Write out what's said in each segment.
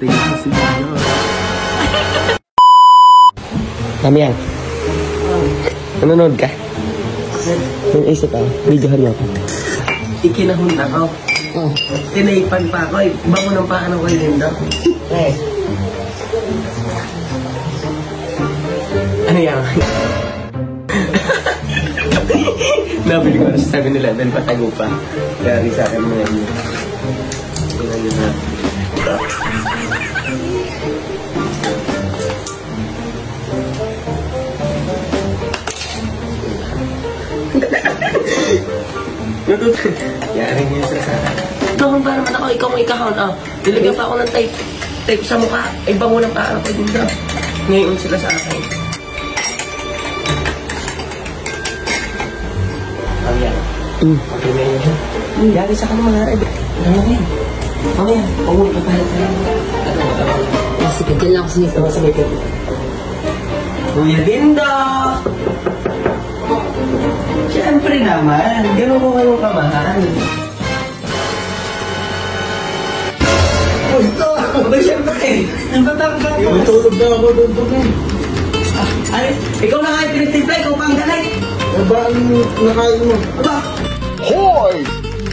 tingnan si Junior. Mamiyang, nanonood ka? Yung isip ako, videohan mo ako. Ikinahon ako. Tinaipan pa ako, bango ng paano ko yun daw. Ano yan? Nabili ko sa 7-Eleven, patago pa. Kaya rin sa akin mga inyo. Tingnan nyo na. Yari niyo sa akin. Doon ba naman ako, ikaw mo ikahon. Nilagyan pa ako ng tape sa mukha. Ay bango ng paano ko din daw. Ngayon sila sa akin. Yan. Okay na yun. Yari sa kanong mga red. Ano yan? Mamaya, huwag mo ipapalit na yun. Sige, dyan lang ako sinito. Sa may pito. Kuya Linda! Siyempre naman, gano'n ko kayong kamahal. Ito! Ba siyempre? Ang batanggang ko. Matulog na ako doon eh. Ay, ikaw na nga yung pinitimpla, ikaw pang galit. Aba, ano nakain mo? Aba! Hoy!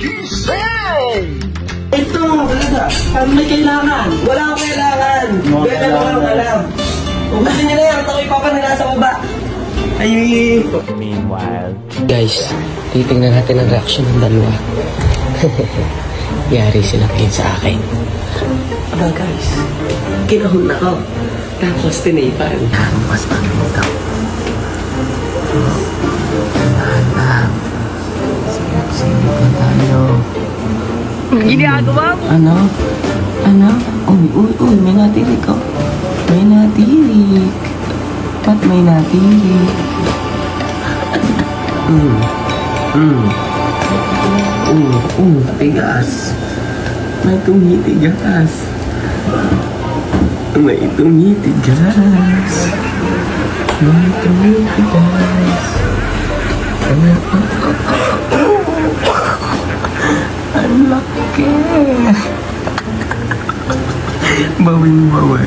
Gising! Ito, talaga. May kailangan. Wala akong kailangan. Wala akong alam. Kung gusto niyo na yan, ito ko'y papanila sa baba. Ay! Meanwhile, guys, titingnan natin ang reaction ng dalawa. Yari sila ngayon sa akin. Aba guys, kinahon na ako. Tapos tinaypan. Mas pagkita ko. Sino pa tayo? Ginagawa mo? Ano? Ano? Uy, may natirik ako. May natirik. Ba't may natirik? Tigas. May tumitigas. May tumitigas. May tumitigas. Ang laki. Bawing-bawi.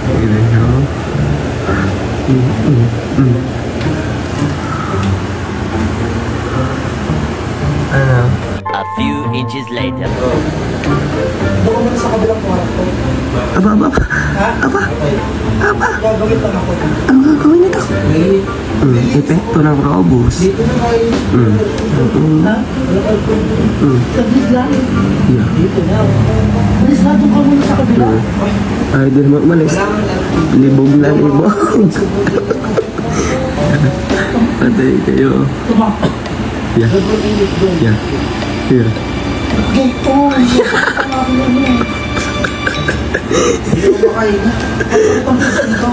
Tignan nyo. Ano? a few inches later. Doon mo sa kabilang kwarto. Aba. Gagawin lang ako. Ano gagawin nito? Epekto ng robos. Dito na kayo. Ha? Saglit lang. Yeah. Dito na. Malis na, doon ka muna sa kabila. Ay, doon mo umalis. Libog na libog. Patay kayo. Tumakbo. Yeah. Yeah. Yeah. Dito. Dito makain. Ang pisa dito.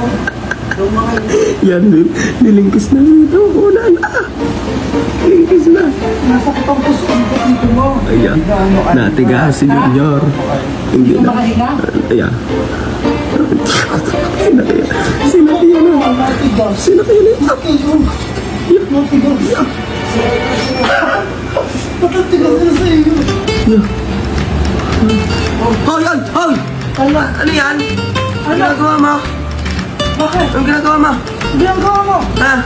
Dito makain. Yan din. Nilingkis na dito. Wala na. Nilingkis na. Nasa kitang puso dito mo. Ayan. Natigas si Junior. Hindi na. Ayan. Sinakyan na. Sinakyan na. Matigas. Patatigas na sa iyo. Hoy! Ano yan? Ano ginagawa mo? Bakit? Anong ginagawa mo? Ginagawa mo? Ha?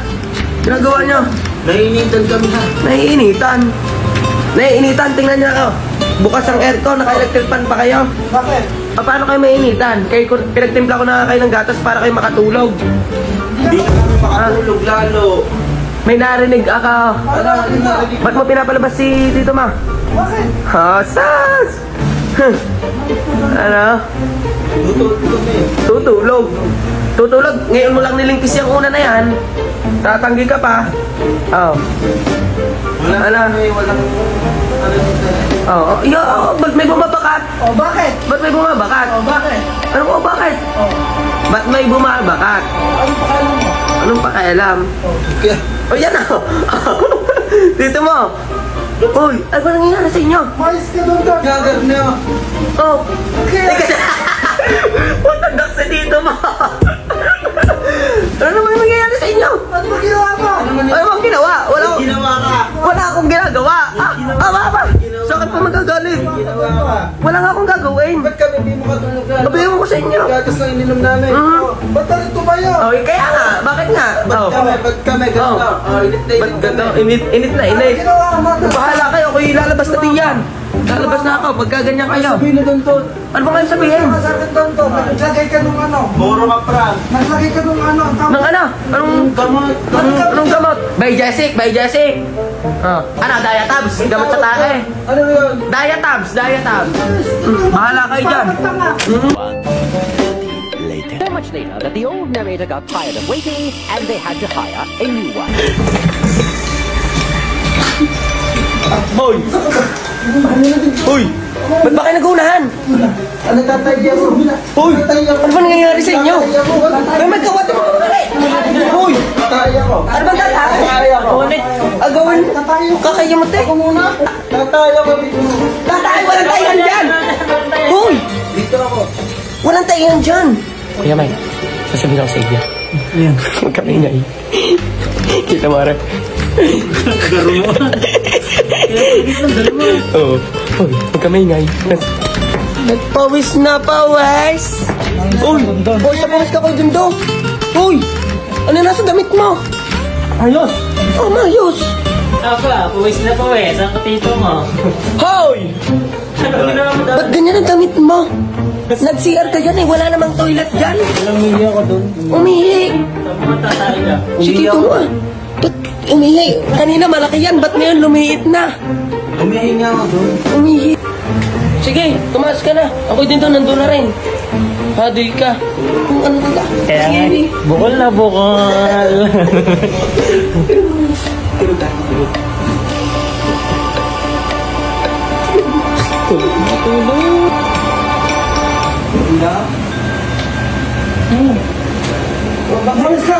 Ginagawa nyo? Naiinitan kami ha. Naiinitan, tingnan nyo ako. Bukas ang aircon, naka-electric fan pa kayo. Bakit? Paano kayo mainitan? Pinagtimpla ko na kayo ng gatas para kayo makatulog. Hindi na kami makatulog lalo. May narinig ako. Ba't mo pinapalabas si Tito Ma? Bakit? Hasas! Ano? Tutulog eh. Tutulog. Ngayon mo lang nilingkis yung una na yan. Tatanggi ka pa. Oh. Ano? Oh. Ba't may bumabakat? Oh, bakit? Ba't may bumabakat? Oh, bakit? Ano po, bakit? Oh. Ba't may bumabakat? Anong pakalan mo? Anong pakialam? Oh. Kaya. Oh, yan ako. Dito mo. Uy, ano ba nangyayari sa inyo? Mais ka doon ka. Gagat niya. Oh. Kaya. Puntadak sa dito mo. Ano naman nangyayari sa inyo? Ano ba ginawa mo? Ano bang ginawa? Ginawa ka. Wala akong ginagawa. Apa? Saan ka pa magagalit? galit? Ginawa ka. Wala nga akong gagawin. Ba't kami hindi mo katulog na? Sabihin ko sa inyo. Gatas na ininom namin. Ba't tayo tumayo? Oh, kaya nga. Bakit nga? Ba't kami? Ganito. Init na init kami. Init na, init. Bahala kayo. Ako ilalabas na yan. Lalabas na ako. Pagka ganyan kayo. Sabihin na doon to. Ano ba kayo sabihin? Masakit doon to. Naglagay ka nung ano. Moro ka, Fran. Naglagay ka nung ano. Nang ano? Anong gamot? Bay Jessic. Ano, Diatabs. Gamot sa take. Ano yun? Diatabs. Bahala kayo dyan. Later. So much later that the old narrator got tired of waiting and they had to hire a new one. Hoy! Hoy! Ba't ba kayo nag-uunahan? Ano tatay ako? Hoy! Tatay ako. Ano ba nangyayari sa inyo? Tatay ako. May magkawat mo ulit! Hoy! Tatay ako. Ano bang tatay? Tatay ako. Agawin! Kakayamate! Tatay ako. Tatay! Walang tayan dyan! Hoy! Dito ako. Walang tayan dyan! Kuya May, sasabihin ako sa iyo. Ayan. Huwag kami ingay. Kita mo rin. Garo mo. Oo. Hoy, huwag kami ingay. Nagpawis na pawis! Uy! Uy, sa pawis ka ko dun do! Uy! Ano nasa damit mo? Ayos! Oh, mayos! Apa, pawis na pawis. Ang katito mo. Hoy! Ano ginawa mo daw? Ba't ganyan ang damit mo? Nag-CR ka dyan eh, wala namang toilet dyan. Umihi ako doon. Umihi! Pumunta tayo ka. Si Tito mo ah. Ba't umihi? Kanina malaki yan, ba't ngayon lumiit na? Umihi nga ako doon. Umihi. Sige, tumaas ka na. Ako din doon, nandun na rin. Hadoy ka. Kung ano ka. Kaya nga, bukol na bukol.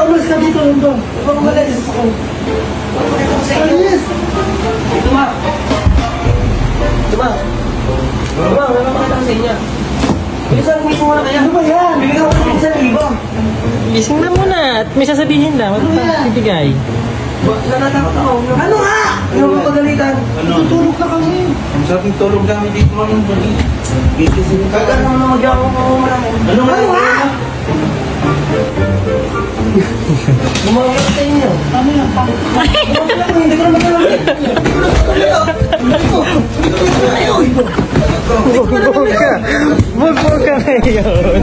Umalis ka dito, London. Huwag umalis. Alis! Ito ma. Wala makita ko sa inyo. Bilisan, umisip mo na kaya. Ano ba yan? Bibigyan ko ng 1,000. Gising na muna at may sasabihin lang. Huwag pa ibigay. Natatakot ako. Ano nga? Ano ba pagalitan? Tutulog na kami. Ang sarap tulog namin dito mga bali. Gigising ka. Kaya naman na mag-iako ko marami. Ano nga? Bumawag sa inyo. Ano yan? Hindi ko naman talaga. Bugbog ka ngayon.